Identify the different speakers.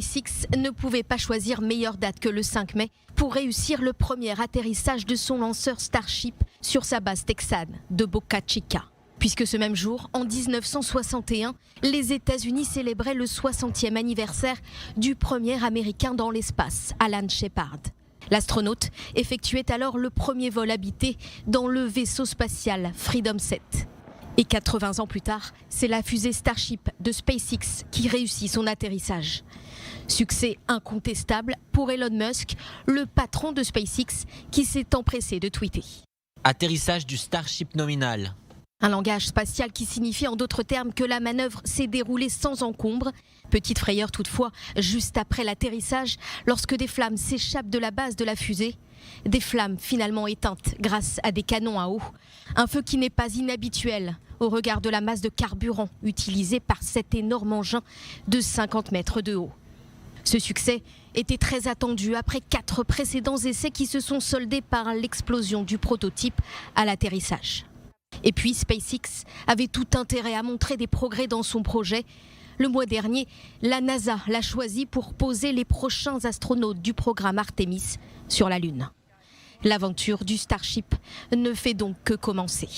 Speaker 1: SpaceX ne pouvait pas choisir meilleure date que le 5 mai pour réussir le premier atterrissage de son lanceur Starship sur sa base texane de Boca Chica. Puisque ce même jour, en 1961, les États-Unis célébraient le 60e anniversaire du premier Américain dans l'espace, Alan Shepard. L'astronaute effectuait alors le premier vol habité dans le vaisseau spatial Freedom 7. Et 80 ans plus tard, c'est la fusée Starship de SpaceX qui réussit son atterrissage. Succès incontestable pour Elon Musk, le patron de SpaceX, qui s'est empressé de tweeter.
Speaker 2: Atterrissage du Starship nominal.
Speaker 1: Un langage spatial qui signifie en d'autres termes que la manœuvre s'est déroulée sans encombre. Petite frayeur toutefois, juste après l'atterrissage, lorsque des flammes s'échappent de la base de la fusée. Des flammes finalement éteintes grâce à des canons à eau. Un feu qui n'est pas inhabituel au regard de la masse de carburant utilisée par cet énorme engin de 50 mètres de haut. Ce succès était très attendu après 4 précédents essais qui se sont soldés par l'explosion du prototype à l'atterrissage. Et puis SpaceX avait tout intérêt à montrer des progrès dans son projet. Le mois dernier, la NASA l'a choisi pour poser les prochains astronautes du programme Artemis sur la Lune. L'aventure du Starship ne fait donc que commencer.